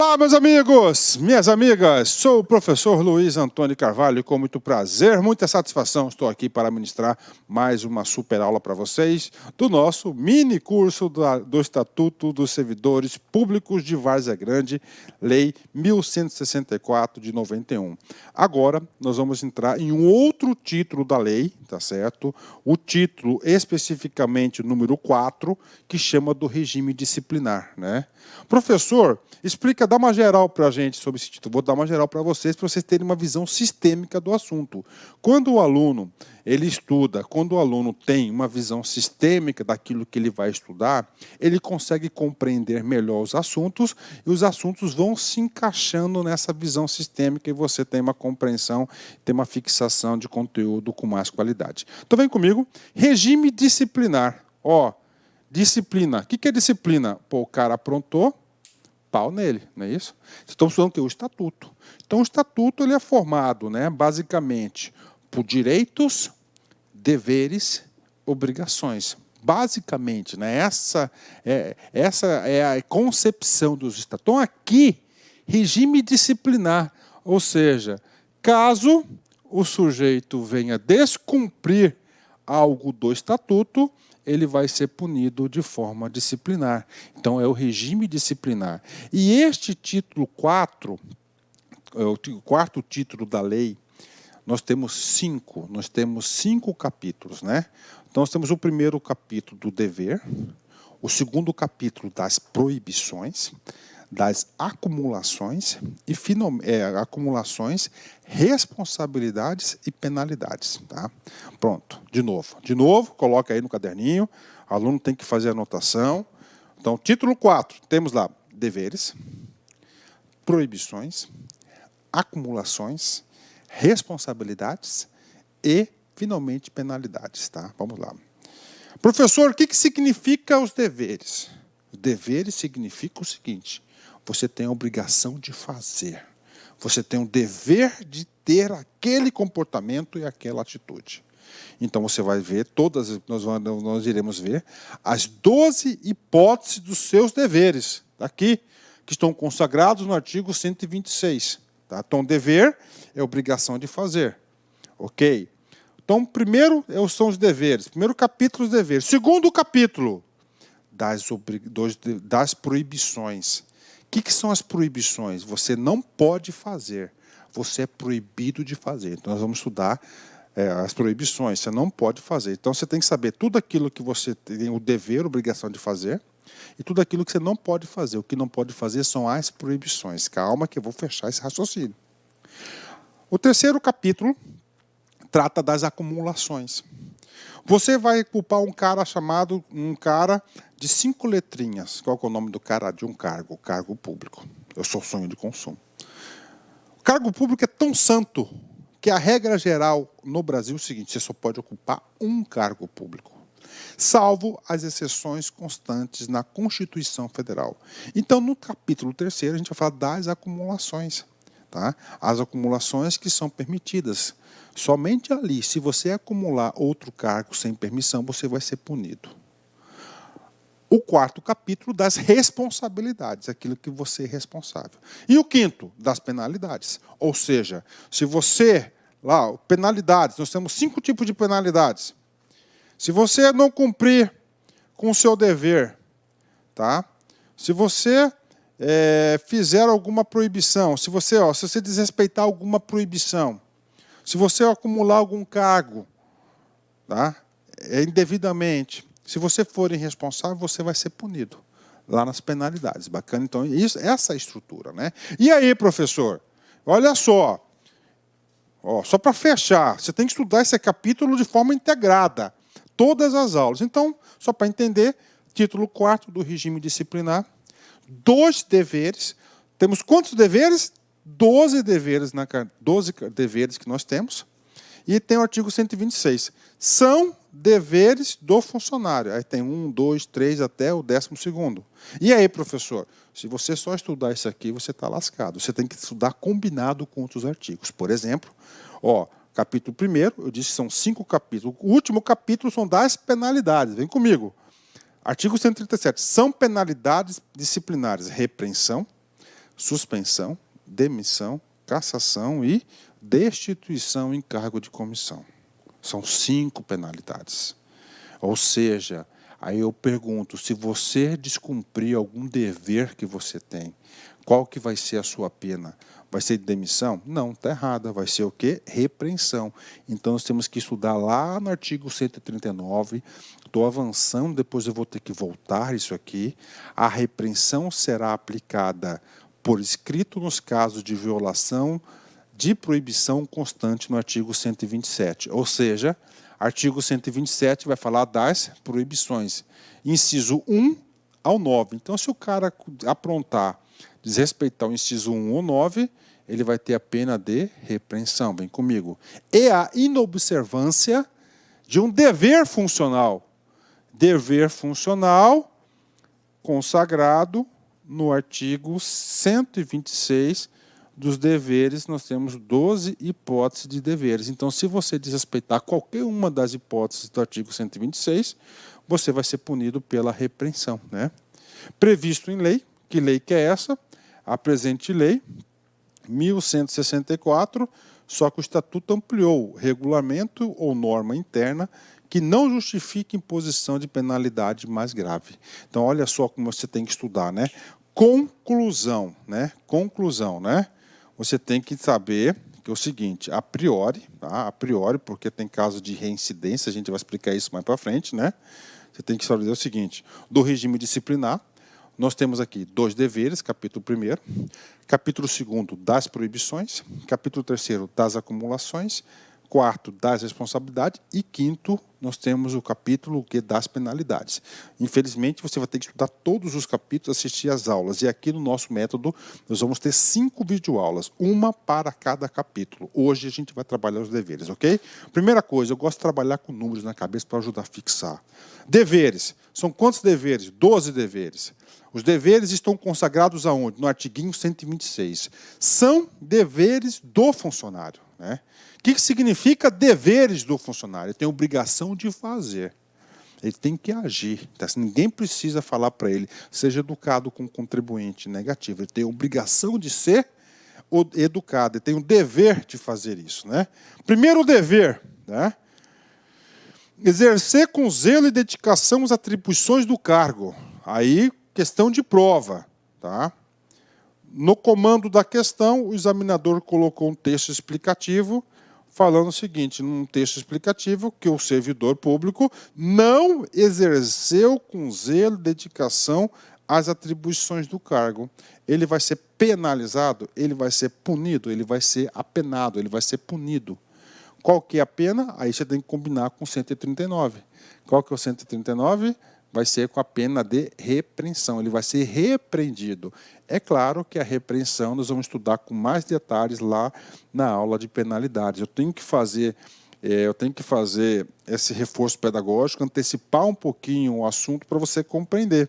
Olá, meus amigos, minhas amigas, sou o professor Luiz Antônio Carvalho e com muito prazer, muita satisfação, estou aqui para ministrar mais uma super aula para vocês do nosso mini curso do Estatuto dos Servidores Públicos de Várzea Grande, Lei 1164 de 91. Agora, nós vamos entrar em um outro título da lei, tá certo? O título especificamente número 4, que chama do regime disciplinar, né? Professor, explica, dá uma geral para a gente sobre esse título. Vou dar uma geral para vocês terem uma visão sistêmica do assunto. Quando o aluno ele estuda, quando o aluno tem uma visão sistêmica daquilo que ele vai estudar, ele consegue compreender melhor os assuntos e os assuntos vão se encaixando nessa visão sistêmica e você tem uma compreensão, tem uma fixação de conteúdo com mais qualidade. Então vem comigo, regime disciplinar. Ó, disciplina. O que é disciplina? Pô, o cara aprontou, pau nele, não é isso? Estamos falando que é o estatuto. Então o estatuto ele é formado, né, basicamente por direitos, deveres, obrigações. Basicamente, né, essa é a concepção dos estatutos. Então aqui, regime disciplinar, ou seja, caso o sujeito venha descumprir algo do estatuto, ele vai ser punido de forma disciplinar. Então, é o regime disciplinar. E este título 4, o quarto título da lei, nós temos cinco capítulos, né? Então, nós temos o primeiro capítulo do dever, o segundo capítulo das proibições, das acumulações e acumulações, responsabilidades e penalidades, tá? Pronto, de novo, coloca aí no caderninho, o aluno tem que fazer a anotação. Então, título 4, temos lá deveres, proibições, acumulações, responsabilidades e, finalmente, penalidades, tá? Vamos lá. Professor, o que significa os deveres? Os deveres significam o seguinte: você tem a obrigação de fazer. Você tem o dever de ter aquele comportamento e aquela atitude. Então, você vai ver nós iremos ver as 12 hipóteses dos seus deveres, aqui, que estão consagrados no artigo 126. Tá? Então, dever é obrigação de fazer. Ok? Então, primeiro são os deveres. Primeiro capítulo, os deveres. Segundo capítulo, das proibições. O que são as proibições? Você não pode fazer, você é proibido de fazer. Então, nós vamos estudar as proibições, você não pode fazer. Então, você tem que saber tudo aquilo que você tem o dever, obrigação de fazer, e tudo aquilo que você não pode fazer. O que não pode fazer são as proibições. Calma que eu vou fechar esse raciocínio. O terceiro capítulo trata das acumulações. Você vai culpar um cara de 5 letrinhas. Qual é o nome do cara? De um cargo, cargo público. Eu sou sonho de consumo. O cargo público é tão santo que a regra geral no Brasil é o seguinte: você só pode ocupar um cargo público, salvo as exceções constantes na Constituição Federal. Então, no capítulo 3º, a gente vai falar das acumulações. Tá? As acumulações que são permitidas. Somente ali, se você acumular outro cargo sem permissão, você vai ser punido. O quarto capítulo das responsabilidades, aquilo que você é responsável. E o quinto, das penalidades. Ou seja, se você, penalidades, nós temos 5 tipos de penalidades. Se você não cumprir com o seu dever, tá? Se você fizer alguma proibição, se você desrespeitar alguma proibição, se você acumular algum cargo, tá? Indevidamente, se você for irresponsável, você vai ser punido lá nas penalidades. Bacana? Então, essa é a estrutura, né? E aí, professor? Olha só. Só para fechar, você tem que estudar esse capítulo de forma integrada. Todas as aulas. Então, só para entender, título 4 do regime disciplinar, 2 deveres. Temos quantos deveres? 12 deveres, 12 deveres que nós temos. E tem o artigo 126. São deveres do funcionário. Aí tem 1, 2, 3, até o 12º. E aí, professor? Se você só estudar isso aqui, você está lascado. Você tem que estudar combinado com outros artigos. Por exemplo, capítulo 1º, eu disse que são 5 capítulos. O último capítulo são das penalidades. Vem comigo. Artigo 137. São penalidades disciplinares: repreensão, suspensão, demissão, cassação e destituição em cargo de comissão. São 5 penalidades. Ou seja, aí eu pergunto, se você descumprir algum dever que você tem, qual que vai ser a sua pena? Vai ser de demissão? Não, está errada. Vai ser o quê? Repreensão. Então, nós temos que estudar lá no artigo 139. Estou avançando, depois eu vou ter que voltar isso aqui. A repreensão será aplicada por escrito nos casos de violação de proibição constante no artigo 127. Ou seja, artigo 127 vai falar das proibições. Inciso 1 ao 9. Então, se o cara aprontar, desrespeitar o inciso 1 ou 9, ele vai ter a pena de repreensão. Vem comigo. E a inobservância de um dever funcional. Dever funcional consagrado no artigo 126 dos deveres, nós temos 12 hipóteses de deveres. Então, se você desrespeitar qualquer uma das hipóteses do artigo 126, você vai ser punido pela repreensão, né? Previsto em lei, que lei que é essa? A presente lei, 1164, só que o Estatuto ampliou regulamento ou norma interna que não justifique imposição de penalidade mais grave. Então, olha só como você tem que estudar, né? Conclusão, né? Conclusão, né? Você tem que saber que é o seguinte, a priori, tá? A priori, porque tem caso de reincidência, a gente vai explicar isso mais para frente, né? Você tem que saber o seguinte, do regime disciplinar, nós temos aqui 2 deveres, capítulo 1º, capítulo 2º das proibições, capítulo 3º das acumulações, 4º das responsabilidades e 5º nós temos o capítulo das penalidades. Infelizmente, você vai ter que estudar todos os capítulos, assistir às aulas. E aqui no nosso método, nós vamos ter 5 videoaulas, uma para cada capítulo. Hoje a gente vai trabalhar os deveres, ok? Primeira coisa, eu gosto de trabalhar com números na cabeça para ajudar a fixar. Deveres. São quantos deveres? 12 deveres. Os deveres estão consagrados aonde? No artiguinho 126. São deveres do funcionário, né? O que significa deveres do funcionário? Ele tem obrigação de fazer. Ele tem que agir. Tá? Ninguém precisa falar para ele, seja educado com o contribuinte negativo. Ele tem obrigação de ser educado. Ele tem o dever de fazer isso, né? Primeiro dever, né? Exercer com zelo e dedicação as atribuições do cargo. Aí, questão de prova, tá? No comando da questão, o examinador colocou um texto explicativo, falando o seguinte, num texto explicativo, que o servidor público não exerceu com zelo e dedicação as atribuições do cargo. Ele vai ser penalizado, ele vai ser punido, ele vai ser apenado, ele vai ser punido. Qual que é a pena? Aí você tem que combinar com o 139. Qual que é o 139? Vai ser com a pena de repreensão. Ele vai ser repreendido. É claro que a repreensão nós vamos estudar com mais detalhes lá na aula de penalidades. Eu tenho que fazer esse reforço pedagógico, antecipar um pouquinho o assunto para você compreender.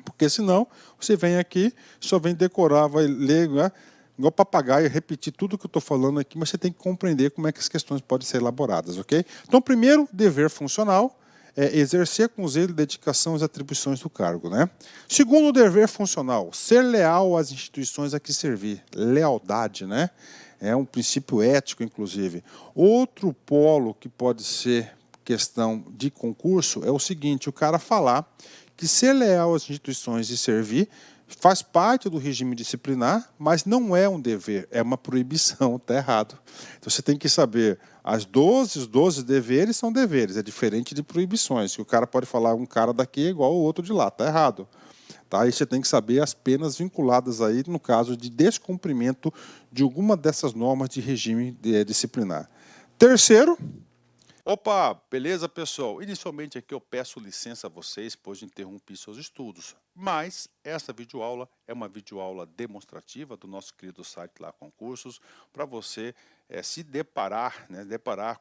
Porque senão você vem aqui, só vem decorar, vai ler, né? Igual papagaio, repetir tudo que eu estou falando aqui, mas você tem que compreender como é que as questões podem ser elaboradas, ok? Então, primeiro, dever funcional, exercer com zelo e dedicação as atribuições do cargo, né? Segundo, dever funcional, ser leal às instituições a que servir. Lealdade, né? É um princípio ético, inclusive. Outro polo que pode ser questão de concurso é o seguinte, o cara falar que ser leal às instituições e servir faz parte do regime disciplinar, mas não é um dever, é uma proibição, está errado. Então você tem que saber, os 12 deveres são deveres, é diferente de proibições, que o cara pode falar um cara daqui é igual ao outro de lá, está errado. Tá? E você tem que saber as penas vinculadas aí no caso de descumprimento de alguma dessas normas de regime disciplinar. Terceiro, opa, beleza, pessoal? Inicialmente aqui eu peço licença a vocês, pois interrompi seus estudos. Mas essa videoaula é uma videoaula demonstrativa do nosso querido site lá Concursos, para você se deparar, né,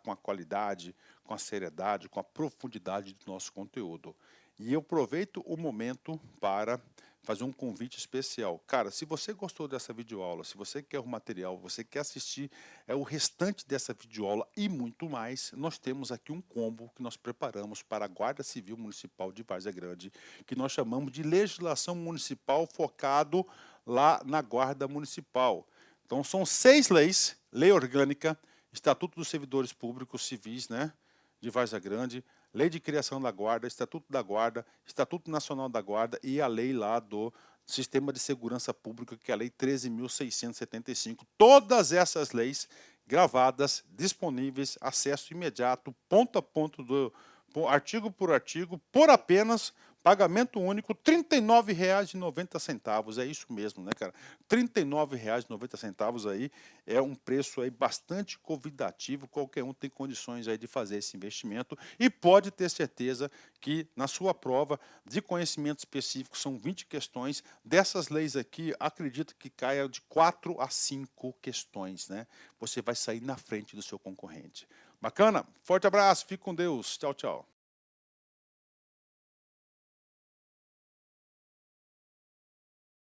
com a qualidade, com a seriedade, com a profundidade do nosso conteúdo. E eu aproveito o momento para fazer um convite especial. Cara, se você gostou dessa videoaula, se você quer o material, você quer assistir o restante dessa videoaula e muito mais, nós temos aqui um combo que nós preparamos para a Guarda Civil Municipal de Várzea Grande, que nós chamamos de legislação municipal focado lá na Guarda Municipal. Então são 6 leis: Lei Orgânica, Estatuto dos Servidores Públicos Civis, né, de Várzea Grande, Lei de Criação da Guarda, Estatuto da Guarda, Estatuto Nacional da Guarda e a lei lá do Sistema de Segurança Pública, que é a Lei 13.675. Todas essas leis gravadas, disponíveis, acesso imediato, ponto a ponto, artigo por artigo, por apenas pagamento único, R$ 39,90. É isso mesmo, né, cara? R$ 39,90 aí é um preço aí bastante convidativo. Qualquer um tem condições aí de fazer esse investimento e pode ter certeza que na sua prova de conhecimento específico são 20 questões. Dessas leis aqui, acredito que caia de 4 a 5 questões, né? Você vai sair na frente do seu concorrente. Bacana? Forte abraço, fique com Deus. Tchau, tchau.